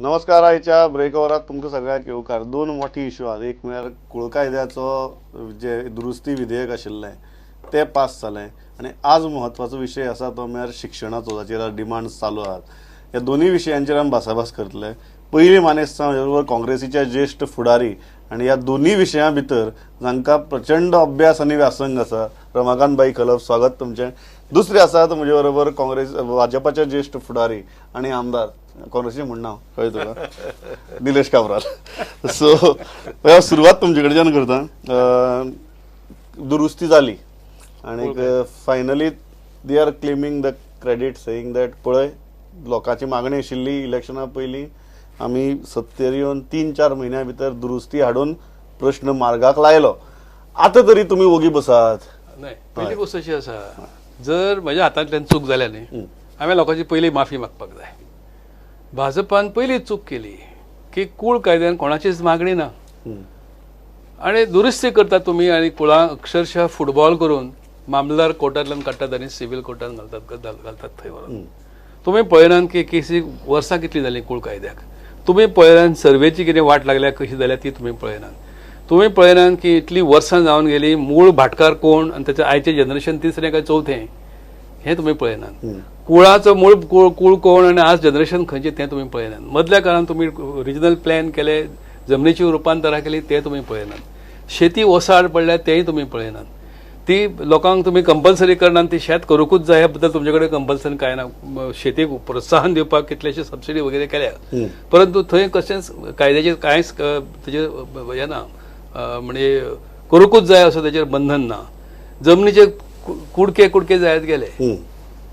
नमस्कार. आयच्या ब्रेकवरात तुमकां सगळ्यांक येवकार. दोन मोठी इश्यू आहात. एक म्हळ्यार कुळ कायद्याचो जे दुरुस्ती विधेयक आशिल्लें तें पास जालें आनी आज म्हत्वाचो विशय आसा तो म्हळ्यार शिक्षणाचो, जाचेर डिमांड्स चालू आहात. ह्या दोनूय विशयांचेर आमी भासाभास करतले. पयलीं मानेस्तां हाजे बरोबर काँग्रेसीचे ज्येश्ठ फुडारी आनी ह्या दोनूय विशयां भितर जांकां प्रचंड अभ्यास आनी व्यासंग आसा, रमाकांतबाई खलप, स्वागत तुमचें. दुसरे आसात म्हजे बरोबर काँग्रेस भाजपाचे ज्येश्ठ फुडारी आनी आमदार, काँग्रेसीचे म्हण नांव कळ्ळें तुका, निलेश काब्राल. सो सुरवात तुमचे कडच्यान करता. दुरुस्ती जाली आनी finally they are claiming the credit, saying that पळय लोकांची मागणी आशिल्ली इलेक्शना पयलीं आमी सत्तेर येवन 3-4 म्हयन्या भितर दुरुस्ती हाडून प्रश्न मार्गाक लायलो. आतां तरी तुमी ओगी बसात. नाही, पहिली गोष्ट अशी आसा, जर म्हज्या हातांतल्यान चूक जाल्या न्ही, हांवें लोकांची पयली माफी मागपाक जाय. भाजपान पयली चूक केली की कूळ कायद्यान कोणाचीच मागणी ना आनी दुरुस्ती करता तुमी आनी कुळां अक्षरशः फुटबॉल करून मामलेदार कोर्टांतल्यान काडटात आनी सिव्हील कोर्टान घालतात थंय व्हरून. तुमी पळयनात की केसी वर्सां कितली जाली कूळ कायद्याक. तुमी पळयनात सर्वेची कितें वाट लागल्या कशी जाल्या ती तुमी पळयनात. तुमी पळयनात की इतली वर्सां जावन गेली, मूळ भाटकार कोण आनी त्याचें आयचें जनरेशन तिसरें काय चवथें हें तुमी पळयनात. कुळाचो मूळ कूळ कोण आनी आज जनरेशन खंयचें तें तुमी पळयनात. मदल्या काळान तुमी रिजनल प्लॅन केले, जमनीची रुपांतरां केली तें तुमी पळयनात. शेती ओसाड पडल्या तेंय तुमी पळयनात. ती लोकांक तुमी कंपल्सरी करनात, ती शेत करूंकूच जाय ह्या बद्दल तुमचे कडेन कंपल्सन कांय ना. शेतीक प्रोत्साहन दिवपाक कितलेशे सबसिडी वगैरे केल्या, परंतु थंय कशेंच कायद्याचेर कांयच तेजेर हें ना, म्हणजे करूंकूच जाय असो तेजेर बंधन ना. जमनीचे कुडके जायत गेले.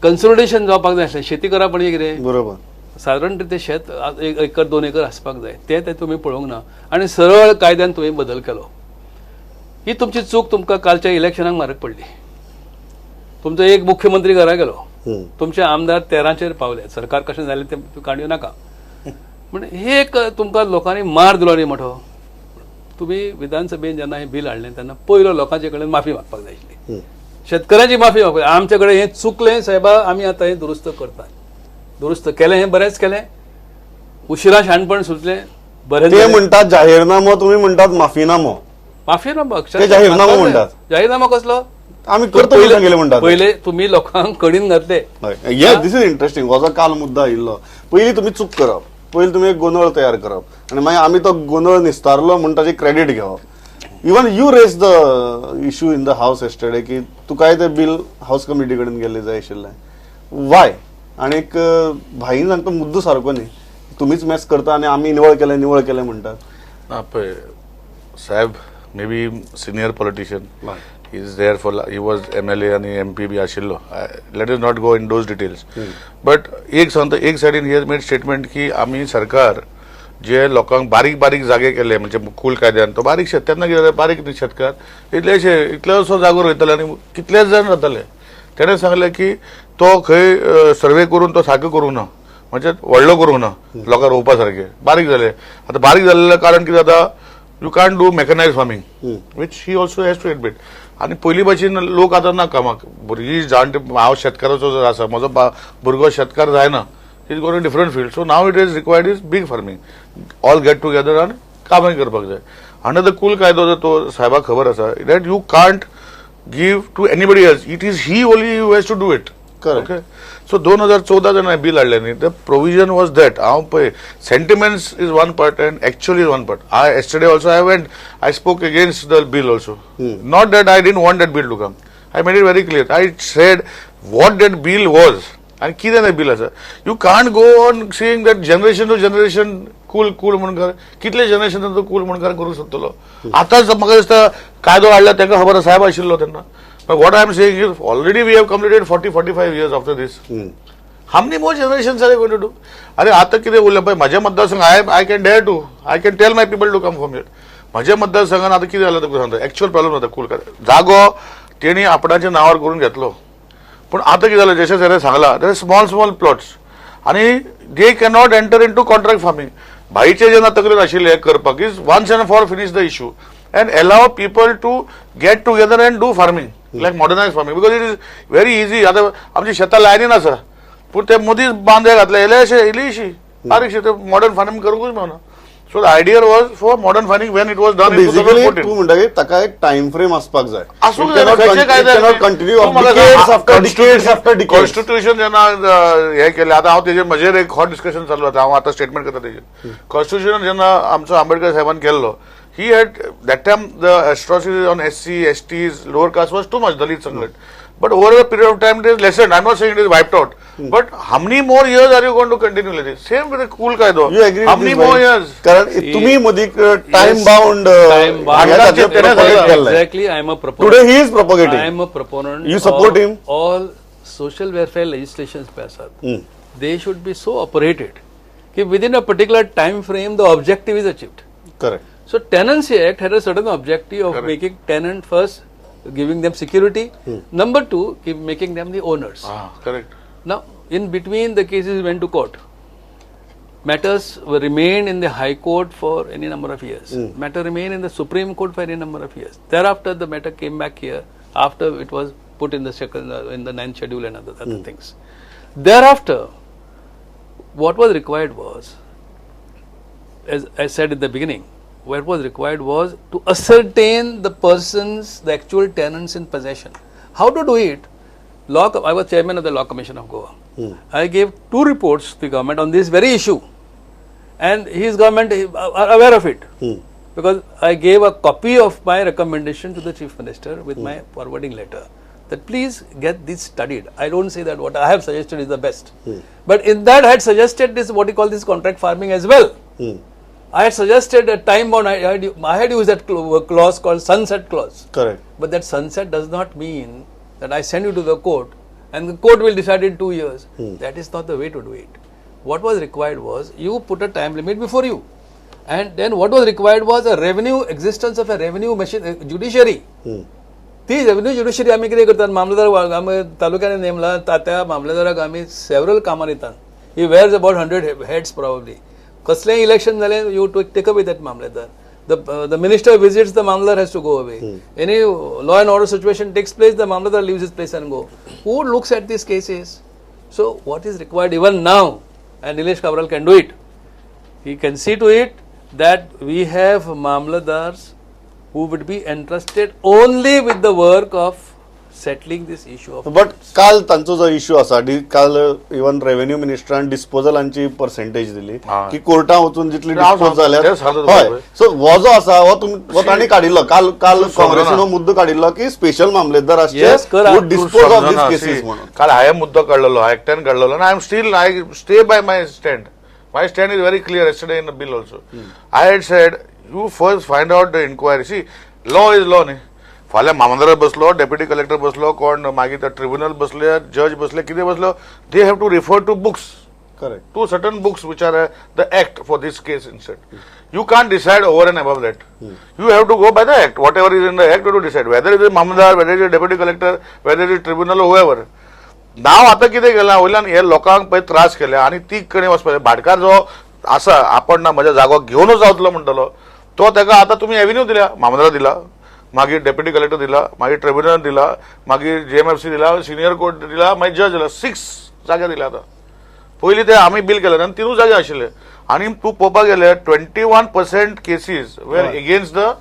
कन्सोलिडेशन जावपाक जाय आसलें. शेती करप म्हणजे कितें, बरोबर, सादारण ते शेत 1 एकर 2 एकर आसपाक जाय, ते तुमी पळोवंक ना आनी सरळ कायद्यान तुमी बदल केलो. ही तुमची चूक तुमकां कालच्या इलेक्शनाक म्हारग पडली. तुमचो एक मुख्यमंत्री घरा गेलो, तुमचे आमदार 13चेर पावले. सरकार कशें जालें तें काडूं नाका, म्हणजे हे एक तुमकां लोकांनी मार दिलो न्ही मोठो. तुमी विधानसभेन जेन्ना हें बील हाडलें तेन्ना पयलो लोकांचे कडेन माफी मागपाक जाय आशिल्ली. शेतकऱ्यांची माफी मागपाक, आमचे कडेन हें चुकलें सायबा, आमी आतां हें दुरुस्त करतात. दुरुस्त केलें, हें बरेंच केलें. उशिरा शाणपण सुटलें, बरें. ते म्हणटात जाहीरनामो, तुमी म्हणटात माफीनामो. माफीनामो जाहीरनामो म्हणटात. जाहीरनामो कसलो आमी करतो गेले म्हणटात. पयले तुमी लोकांक कडेन घातले. दिस इज इंटरेस्टिंग. हो जो काल मुद्दा आयिल्लो, पयलीं तुमी चूक करप, पयलीं तुमी एक गोंधळ तयार करप आनी मागीर आमी तो गोंधळ निस्तारलो म्हूण ताचें क्रेडीट घेवप. Even you raise the issue in the house yesterday की तुकाय ते बिल हावस कमिटी कडेन गेल्ले जाय आशिल्लें. वाय? आनीक भाईन सांगता मुद्दो सारको न्ही, तुमीच मॅस करता आनी आमी निवळ केलें म्हणटात. ना पळय साहेब, may be senior politician, he is there for, he was MLA आणि MP बी आशिल्लो. Let is not go in those details. But एक सांगता, एक सायडीन ही हॅज मेड स्टेटमेंट की आमी सरकार जे लोकांक बारीक जागे केले म्हणजे कूल कायद्यान, तो बारीक शेत तेन्ना कितें बारीक शेतकार इतलेसो जागो रोयताले आनी कितलेच जाण रावताले. तेणें सांगलें की तो खंय सर्वे करून तो सारको करूंक ना, म्हणजे व्हडलो करूंक ना, लोकांक रोवपा सारके बारीक जाले. आतां बारीक जाल्लें कारण कितें जाता, you can't do mechanise farming, which he also has to admit. आनी पयलीं भाशेन लोक आतां ना कामाक, भुरगीं जाणटे, हांव शेतकाराचो जर आसा, म्हजो भुरगो शेतकार जायना, is gone in different field. So now it is required is big farming, all get together आनी कामां करपाक जाय. आनी द कूल कायदो जर तो साहेबाक खबर आसा that you can't give to anybody else, it is he only who has to do it. Okay. So 2014 जेन्ना बिल हाडलें न्ही, द प्रोविजन वॉज दॅट. हांव पळय, sentiments is one part and actually is one part. I yesterday also I went, I spoke against the bill also. Not that I didn't want that bill to come. I made it very clear. I said what that bill was आनी कितें तें bill आसा. You can't go on saying that generation to generation cool म्हणून कितले generation तो cool म्हणून करूंक सोदतलो. आतांच म्हाका दिसता कायदो हाडला ताका खबर साहेब आशिल्लो तेन्ना. But what I am saying is, already we have completed 40-45 years after this. How many more generations are they going to do? अरे आता कितें उरलें पळय, म्हाज्या मतदारसंघ I can dare to, I can tell my people to come from here. म्हाज्या मतदारसंघान आता कितें जालें तुका सांगता, एक्चुअल प्रॉब्लेम जाता कूल जागो तेणी आपणाच्या नांवार करून घेतलो, पूण आता कितें जालें, जशें सर सांगला, देर स्मॉल प्लॉट्स आनी they cannot enter in to contract farming. भाईचे जेन्ना तकलेन आशिल्लें करपाक is once and for finish the issue and allow people to get together and do farming, like modernized farming, because it is very easy. आता आमची शेतां लायनीन आसा, पूण ते मदींच बांदे घातले, इल्लेशे बारीकशें ते मॉडर्न फार्मिंग करूंकूच मेळना. So the idea was for modern farming Wien it was done in basically 2014. तू म्हणटा की ताका एक टाइम फ्रेम आसपाक जाय. आसूंक जाय, खंयचें कायदे कंटिन्यू आफ्टर डिकेड्स. कॉन्स्टिट्युशन जेन्ना हे केलें, आतां हांव तेजेर म्हजेर एक हॉट डिस्कशन चालू आतां, हांव आतां स्टेटमेंट करता तेजेर. कॉन्स्टिट्युशन जेन्ना आमचो आंबेडकर साहेबान केल्लो, he had that time the atrocities on SC, STs, lower caste was too much, Dalit Sangat. But over a period of time it is lessened. I'm not saying it is wiped out. But how many more years are you going to continue like this? Same with the cool Kaido. You agree how with many this, more right? years? कारण तुम्ही मधी time bound Exactly, I am a proponent. Today he is propagating. I am a proponent. You support of him? All social welfare legislations pass up. They should be so operated that within a particular time frame the objective is achieved. Correct. So Tenancy Act had a certain objective of making tenant first, giving them security. Number two, making them the owners. Correct. Now, in between the cases went to court. Matters were remained in the High Court for any number of years. Matter remained in the Supreme Court for any number of years. Thereafter, the matter came back here after it was put in the second, in the 9th schedule and other things. Thereafter, what was required was, as I said in the beginning, what was required was to ascertain the persons, the actual tenants in possession. How to do it? I was chairman of the Law Commission of Goa. I gave 2 reports to the government on this very issue, and his government are aware of it, because I gave a copy of my recommendation to the Chief Minister with my forwarding letter that please get this studied. I don't say that what I have suggested is the best, but in that I had suggested this, what you call this contract farming as well. I had suggested a time bound. I had used that clause called sunset clause. Correct. But that sunset does not mean that I send you to the court and the court will decide in 2 years. That is not the way to do it. What was required was you put a time limit before you, and then what was required was a revenue existence of a revenue machine judiciary. ती revenue judiciary आम्ही कितें करतात, मामलेदार आमी तालुक्याने नेमला, त्या मामलेदाराक आमी several कामां दितात. He wears about 100 heads probably. कसलेंय इलेक्शन जालें, you take away that mamladar. The minister visits, the mamladar has to go away. Any law and order situation takes place, the mamladar leaves his place and go. Who looks at these cases? So what is required even now, and Nilesh Cabral can do it. He can see to it that we have mamladars who would be entrusted only with the work of settling this issue of. But काल तांचो जो issue आसा, काल even revenue मिनिस्टरान डिस्पोजलांची percentage दिली की कोर्टान वचून जितली dispose जाल्यात. हय, सो हो जो आसा हो तांणी काडिल्लो. काल काँग्रेसीन हो मुद्दो काडिल्लो की स्पेशल मामलेदार आसचे would dispose of this cases म्हणून. काल हांवें मुद्दो काडलेलो, एक्टान काडलेलो, I am still, I stay by my stand. My stand is very clear yesterday in the bill also. I had said you first find out the inquiry. See, law is law न्ही. फाल्यां मामलेदार बसलो, deputy collector बसलो, कोण मागीर tribunal बसले, जज बसले, कितें बसलो, they have to refer to books. Correct. To certain books which are the act for this case instead. You can't decide over and above that. You have to go by the act. Whatever is in the act, you have to decide. Whether it is Mamdar, whether it is deputy collector, whether it is tribunal, whoever. नाव आता कितें केलां, वयल्यान हे लोकांक पळय त्रास केले आनी ती कडेन वचपाचें. भाटकार जो आसा, आपण ना म्हज्या जागो घेवनूच रावतलो म्हणटलो, तो ताका आतां तुमी एव्हेन्यू दिल्या, मामदार दिला, मागीर डेप्युटी कलेक्टर दिला, मागीर ट्रिब्युनल दिला, मागीर JMFC दिला, सिनियर कोर्ट दिला, मागीर जज दिला. 6 जागे दिल्या आतां. पयलीं ते आमी बिल केले आनी 3 जागे आशिल्ले. आनी तूं पळोवपाक गेल्यार 21% cases were against the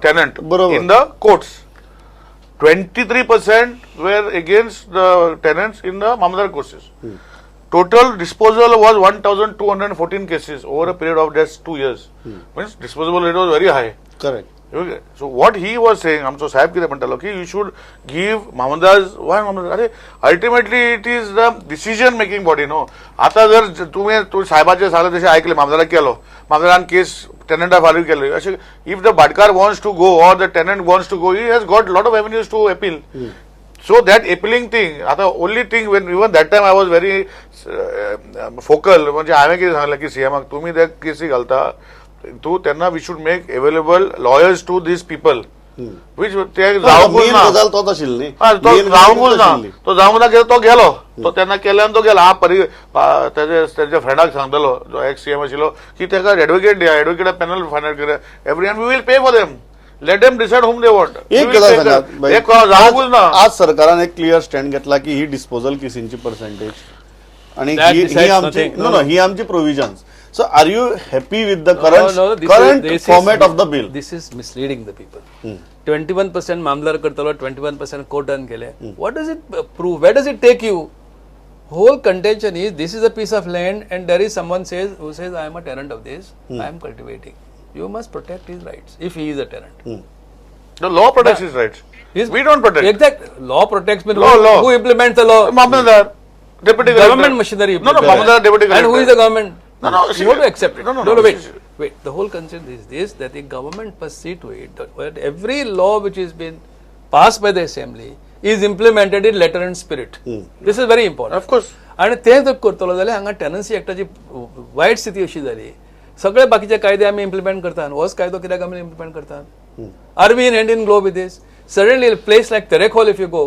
tenant in the courts. 23% were against the tenants in the Mamdar courses. Total disposal was 1,214 cases over a period of just 2 years. Means disposable rate was very high. Correct. Okay. So what he was saying, आमचो साहेब कितें म्हणटालो की you should give Mamdars, why Mamdars? अरे ultimately it is the decision making body, no. आता जर तुम्ही साहेबाचे सांगले तशें आयकले, मामदाराक केलो, मामदारान केस tenant फारीक केली, अशें if the Bhatkar wants to go or the tenant wants to go, he has got lot of avenues to appeal. So that appealing thing, आता only thing when even that time I was very focal, म्हणजे हांवें कितें सांगलें की CMाक तुम्ही त्या केसी घालता, तू त्यांना we should make available lawyers to these people. which ते जावंकूच ना. गजाल तोच आशिल्ली न्ही. तो जावंकूच ना. तो जावंक ना तो गेलो. तो त्यांना केल्यान तो गेला. त्याच्या फ्रेंडाक सांगतलो जो एक्स CM आशिल्लो की ताका एडवोकेट दिया, एडवोकेट पॅनल फायनल करा, every we will pay for them. Let them decide whom they want. एक गजाल सांगात, जावंकूच ना. आज सरकारान एक क्लियर स्टँड घेतला की ही डिस्पोजल केसींची पर्सेंटेज आणि That ही decides आमची nothing. नो नो ही आमची प्रोव्हिजन्स. So are you happy with the this current is- format of the bill? This is misleading the people. 21% मामदार करतलो, 21% कोर्टान केले. What does it prove? Where does it take you? Whole contention is this is a piece of land and there is someone who says I am a tenant of this. I am cultivating. You must protect his rights if he is a tenant. The law protects his rights. We don't protect. Exact. Law protects. But Law. Who implements the law? Mamdar, deputy collector. Government machinery. No, Mamdar, deputy collector. And who is the government? No, You have to accept it. No, Wait. The whole concern is this, that the government must see to it that every law which has been passed by the assembly is implemented in letter and spirit. This is very important. Of course. आणि ते जर करतलो जाल्यार हांगा tenancy एक्टाची वायट स्थिती अशी जाली. सगळे बाकीचे कायदे आमी इम्प्लिमेंट करतात. होच कायदो कित्याक आमी इम्प्लिमेंट करतात? Are we in hand in glove with this? Suddenly place like Terekhol if you go,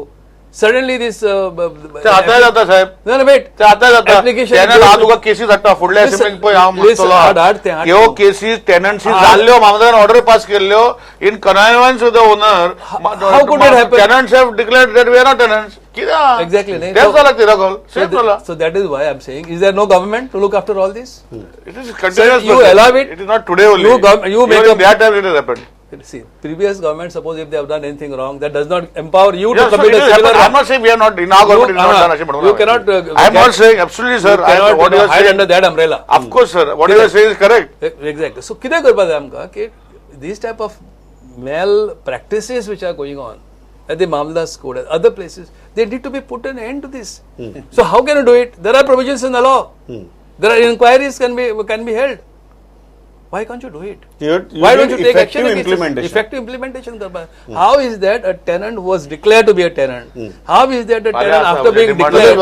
suddenly this ते आता जाता साहेब. no, wait. ते आता जाता. Application tenant हा तुका केसीस हाडटा. फुडल्या Listen, असेंब्लीक पळय हांव listen, म्हणटलो. हाड. ह्यो केसीस टेनन्सी जाल्ल्यो, मामदारान ऑर्डर पास केल्ल्यो in connivance with the owner. how could it happen? Tenants have declared that we are not tenants. कित्याक? Exactly, नाही. तेच जाला तिराकोल. सेम जाला. So that is why I am saying, is there no government to look after all this? It is continuous. you process. allow it. It is not today only. You make Even a- in that time it has happened. See, previous government, suppose if they have done anything wrong, that does not empower you Yeah, to so commit it a has similar happened. I'm not saying we are not in our government. It is not done. असे म्हणू You नका. cannot. I am not saying absolutely, sir. You cannot what you are hide saying. under that umbrella. Of course, sir. What you are saying is correct. Exactly. So, कितें करपाक जाय आमकां की these type of malpractices which are going on at the Mamla's court, at other places, they need to be put an end to this. So, how can you do it? There are provisions in the law. There are inquiries can be held. Why can't you do it? Why don't you take action against it? Effective implementation. How is that a tenant was declared to be a tenant? How is that a tenant after being declared?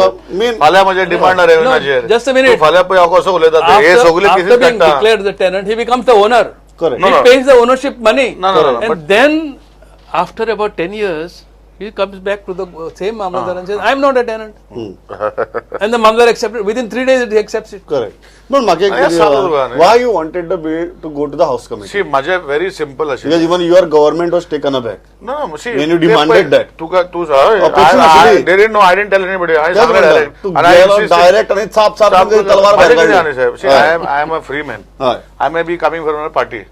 फाल्या माझे demand रेव्हन्यूचेर. Just a minute. फाल्या पळय हांव कसो उलयता ते. हे सगळे After केसीस being काडटा. declared the tenant, he becomes the owner. Correct. He pays the ownership money. No, but- And then, after about 10 years, he comes back to the same Mamladar and says, I am not a tenant. And the Mamladar accepts it. Within 3 days, he accepts it. Correct. पण म्हाका Yes, sir. why you wanted the bill to go to the House Committee? See, माझे very simple अशें. Because even your government was taken aback. No, see. When you ते demanded पळय, that. तुका तू सांग. Opportunity. They didn't know. I didn't tell anybody. I त्याच सांगले म्हणटा, direct. Tu And I गेलो insisted. Direct आणि छाप तलवार माझे भायर कितें काडली. जालें साहेब? See, I am a free man. हय. I may be coming from a party.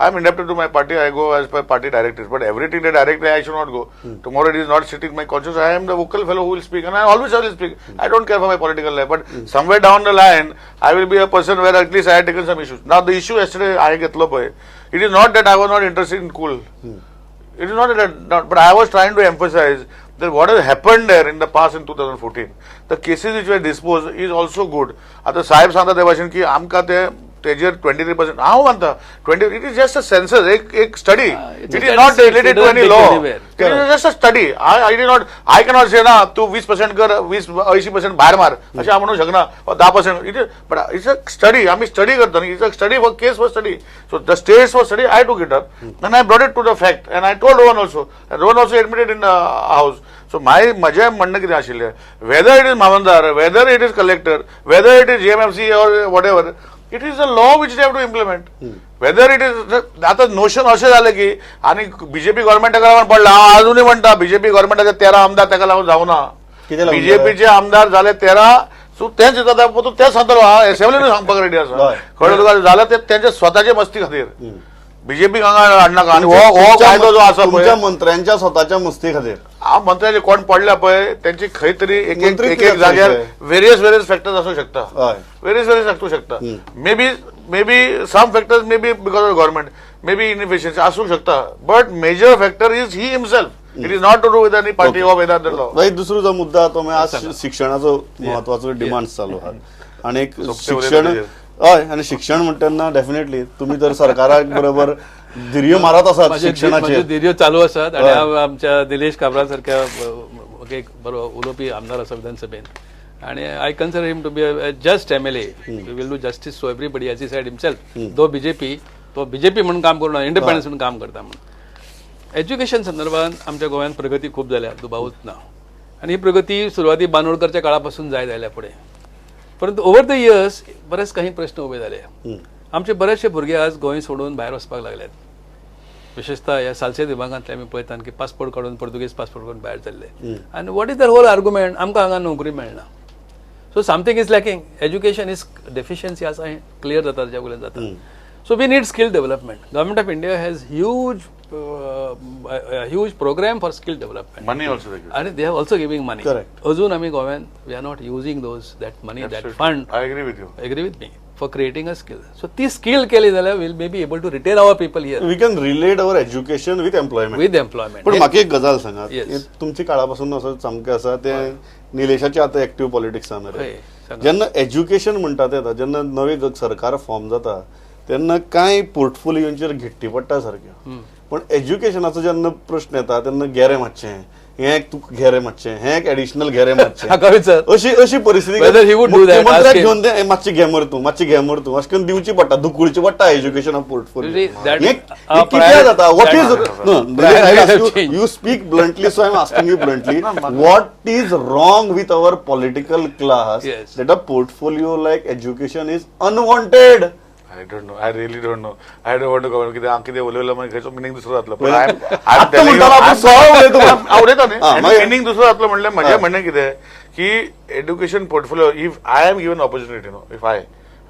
I am indebted to my party. I go as per party directives. But everything they direct, I should not go. Tomorrow it is not sitting my conscience. I am the vocal fellow who will speak, and I always will speak. I don't care for my political life. But somewhere down the line, I will be a person where at least I had taken some issues. Now the issue yesterday I getlo boy. It is not that I was not interested in cool. It is not that. But I was trying to emphasize that what has happened there in the past in 2014, the cases which were disposed is also good. आता साहेब सांगता ते भाशेन की आमकां ते तेजेर 23%. हांव मानता 20. It is just a census, एक study. it's It a is not statistic. related It to doesn't any take law. anywhere. It is just a study. I cannot say ना तू 20% कर 80% भायर मार अशें हांव म्हणूंक शकना. 10%. It is, but it's a study. आमी study करता न्ही. It's a study for case for study. So the states for study, I took it up and I brought it to the fact and I told Rohan also. And Rohan also admitted in the house. So माझे म्हणणं कितें आशिल्लें, whether it is Mamandar, whether it is collector, whether it is JMFC or whatever, it is a law which they have to implement. Whether it is आता notion अशें जालें की आनी BJP गव्हर्मेंटाक लागून पडला. हांव अजूनय म्हणटा बीजेपी गव्हर्मेंटाचे 13 आमदार ताका लागून जावना. कितें लागून बीजेपीचे आमदार जाले 13. सो तेच येता तूं तेच सांगतलो. हांव एसेंब्लीन सांगपाक रेडी आसा. कळ्ळें तुका? जाल्यार ते तेंचे स्वताचे मस्ती खातीर बीजेपी हांगा हाडनाका. आनी हो कायदो जो आसा पळय, तुमच्या मंत्र्यांच्या स्वताच्या मस्ती खातीर हांव मंत्र्याचे कोण पडल्या पळय तेंची खंय तरी एक मंत्री एक कित्याक जाग्यार करतले? वेरियस फॅक्टर्स आसूं शकता. हय. वेरियस आसूं शकता. May be some factors may be because of government, may be inefficiency आसूं शकता. But major factor is he himself. It is not to do with any party of whether the law. भाई दुसरो जो मुद्दा तो आज शिक्षणाचो महत्वाचो डिमांड चालू आहात आणि एक शिक्षण हय आणि शिक्षण म्हणटना डेफिनेटली तुम्ही तर सरकाराक बरोबर धिर्य मारत आसात शिक्षणाचे. धैर्य चालू असतात आणि आमच्या दिलेश काब्राल सारख्या एक बरो उलोवपी आमदार आसा विधानसभेन आणि I consider him to be a just MLA. We will do justice to everybody as he said himself. तो बीजेपी म्हणून काम करून इंडिपेंडन्स म्हणून काम करता म्हणून. एज्युकेशन संदर्भात आमच्या गोव्यात प्रगती खूप झाल्या, दुबावूच ना. आणि ही प्रगती सुरुवाती बांदोडकरच्या काळापासून जाय जाल्या पुढे. परंतु ओव्हर द इयर्स बरेच काही प्रश्न उभे झाले. आमचे बरेचसे भुरगे आज गोंय सोडून भायर वचपाक लागल्यात. विशेषतः या सालसेत विभागांतले आमी पळयतात की पासपोर्ट काडून पोर्तुगीज पासपोर्ट करून भायर सरले. आनी what is the whole argument, आमकां हांगा नोकरी मेळना. So something is lacking. Education is deficiency आसा हें क्लियर जाता ताच्या वयल्यान जाता. So we need skill development. Government of India has huge programme for skill development. Money also they give. आणि they have also giving money. Correct. अजून आम्ही गोव्यान we are not using that money that fund. I agree with you. Agree with me for creating a skill. So ती skill केली जाल्यार will may be able to retain our people here we can relate our education with employment. With employment. पण म्हाका एक गजाल सांगात, Yes. हे तुमची काळापासून असं सामकें आसा ते निलेशाचे आता एक्टिव्ह पॉलिटिक्सान हय, सांगा. जेन्ना एज्युकेशन म्हणटा ते येता, जेन्ना नवी सरकार फॉर्म जाता तेन्ना कांय पोर्टफोलियोंचेर घिट्टी पडटा सारक्यो. पण एज्युकेशनाचो जेन्ना प्रश्न येता तेन्ना घे मातशें, हें तूं घे रे मातशें, हें एक एडिशनल घे रे मातशें, हाका विचार. अशी परिस्थिती Whether he would do that, मुख्यमंत्र्याक ask him. घेवन दे मातशी घे मर तूं, मातशी घे मर तूं, अशें करून दिवची पडटा, धुकूळची पडटा एज्युकेशन ऑफ पोर्टफोलियो. That- कित्याक जाता? What Priorities have is changed. you speak bluntly, so I'm asking you bluntly, what is wrong with our political class Yes. that a portfolio like education is unwanted? I don't know. I really don't know. I don't want to comment किती उलवलं म्हणजे खंयचो meaning दुसरो जातलो. पण आत्ता म्हणटालो आपण सवाल उलयता म्हणून. आवडता हा, न्ही मागीर- मिनिंग दुसरो जातलो म्हणल्यार म्हजें म्हणणें कितें की education portfolio if I am given opportunity if I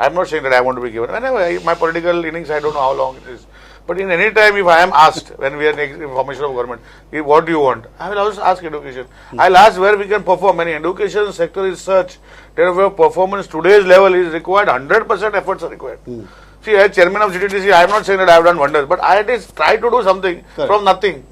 am not saying that I want to be given my political innings I don't know how long it is. But in any time, if I am asked when we are in formation of government, what do you want? I will always ask education. I'll ask where we can perform. And education sector is such that where performance today's level is required, 100% efforts are required. See, as chairman of GTDC, I am not saying that I have done wonders, but I at least try to do something from nothing.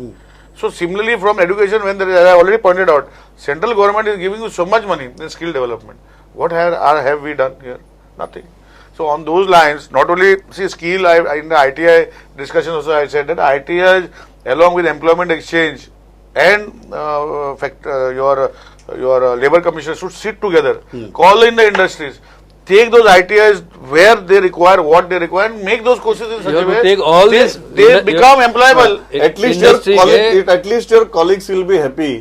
So similarly, from education, when there is, as I already pointed out, central government is giving you so much money in skill development. What have we done here? Nothing. So on those lines, not only see skill, in the ITI discussion also I said that ITI along with employment exchange and your labor commissioner should sit together, call in the industries, take those ITIs where they require, what they require, and make those courses in such You a have to way take all they, this- they you- become employable. At least your colleagues will be happy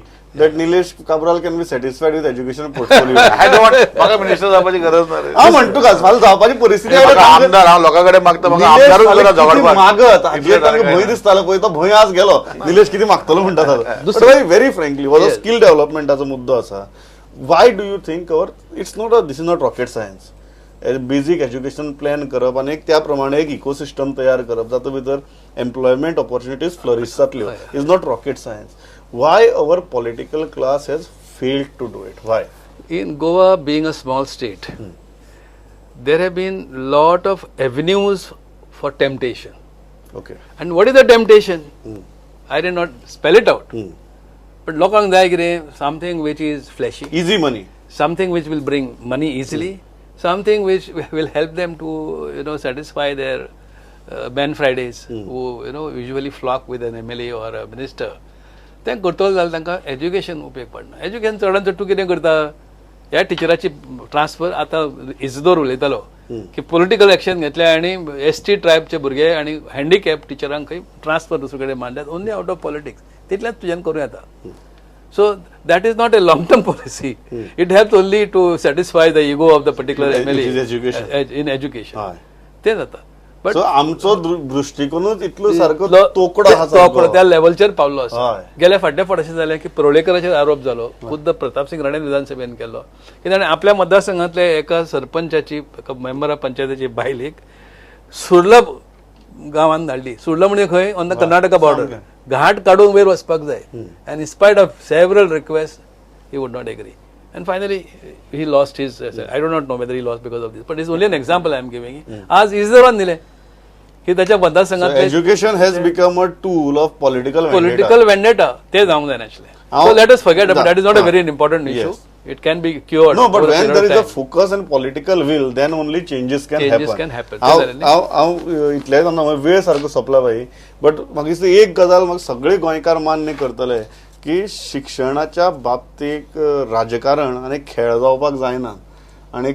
that Nilesh Kabral can be satisfied with education portfolio. I don't want म्हाका minister जावपाची गरज ना रे. हांव म्हणतो का फाल जावपाची परिस्थिती आहे. म्हाका आमदार हांव लोकांकडे मागता म्हाका आमदारूच जरा झगडपाक. मागत हाजेर तांकां भंय दिसतालो पळय तो भंय आज गेलो. निलेश कितें मागतलो म्हणटा व्हेरी फ्रँकली हो जो स्कील डेव्हलपमेंटाचो मुद्दो आसा. Why do you think this is not rocket science. Basic education plan करप आनी त्या प्रमाणे एक इकोसिस्टम तयार करप जातूं भितर एम्प्लॉयमेंट ऑपॉर्च्युनिटीज फ्लरिश जातल्यो is not rocket science. Why our political class has failed to do it? Why? In Goa, being a small state, there have been lot of avenues for temptation. Okay. And what is the temptation? I did not spell it out. But lokang jai kire something which is fleshy, Easy money. something which will bring money easily, something which will help them to satisfy their Ben Fridays, who usually flock with an MLA or a minister. तें करतलो जाल्यार तांकां education उपेग पडना. Education चडांत चड तूं कितें करता, ह्या टिचराची ट्रान्सफर आतां इजदोर उलयतालो की पॉलिटिकल एक्शन घेतले आनी ST ट्रायबचे भुरगे आनी हँडिकॅप टिचरांक खंय ट्रान्सफर दुसरे कडेन मारल्यात ओन्ली आउट ऑफ पॉलिटिक्स. तितलेंच तुज्यान करूं येता. So that is not a long term policy. It helps only to satisfy the ego of the particular MLA in education. तें जाता. बट सो आमचो दृष्टिकोनूच इतलो सारको तोकडो आसा. तोकडो त्या लेवलचेर पावलो आसा. हय. गेल्या फाटल्या फावट अशें जालें की पर्वळेकराचेर आरोप जालो. खुद्द प्रताप सिंग राणे विधानसभेन केलो की ताणें आपल्या मतदारसंघांतल्या एका सरपंचाची एका मेंबर ऑफ पंचायतीची बायलेक सुर्लभ गांवांत धाडली. सुर्लभ म्हणजे खंय ऑन द कर्नाटका बॉर्डर. घाट काडून वयर वचपाक जाय. And in spite of several request he would not agree. And finally, he lost his. I do not know whether he lost because of this, but it's only an example I am giving. आज इजरान दिले की त्याच्या मतदारसंघात education has become a tool of political vendetta ते जावंक जाय नाशिल्लें. So let us forget about that. Is not a very important issue. It can be cured. No, but over a when period there of is a time. focus and political will, then only changes can happen. Definitely. हांव इतलेंच म्हणना वेळ सारको सोंपला भाई. But म्हाका दिसता एक गजाल म्हाका सगळे गोंयकार मान्य करतले की शिक्षणाच्या बाबतीत राजकारण आनी खेळ जावपाक जायना. आनी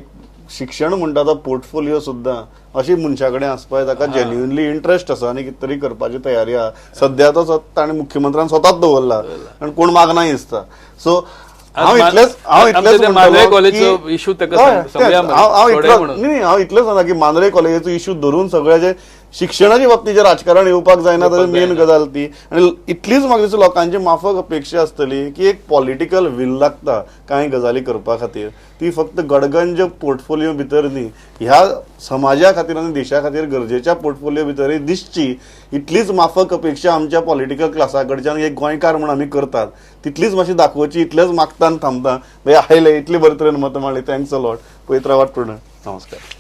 शिक्षण म्हणटा तो पोर्टफोलियो सुद्दां अशी मनशा कडेन आसपाक ताका जेन्युअनली इंट्रस्ट आसा आनी कितें तरी करपाची तयारी आहा. सद्या तो ताणें मुख्यमंत्र्यान स्वताच दवरला आनी कोण मागनाय दिसता. सो हांव इतलेंच मांद्रे कॉलेजचो इशू ताका हांव इतलेंच सांगता की मांद्रे कॉलेजीचो इशू धरून सगळे जे शिक्षणाच्या बाबतीत राजकारण येवपाक जायना ताची मेन गजाल ती. आनी इतलीच म्हाका दिसता लोकांची माफक अपेक्षा आसतली की एक पॉलिटिकल वील लागता कांय गजाली करपा खातीर, ती फक्त गडगंज पोर्टफोलिओ भितर न्ही, ह्या समाजा खातीर आनी देशा खातीर गरजेच्या पोर्टफोलिओ भितरय दिसची इतलीच माफक अपेक्षा आमच्या पॉलिटिकल क्लासा कडच्यान एक गोंयकार म्हण आमी करतात तितलीच मातशी दाखोवची. इतलेंच मागता आनी थांबता. आयले इतली बरे तरेन मतां मारली. Thanks a lot. पळयत रावात प्रुडंट. नमस्कार.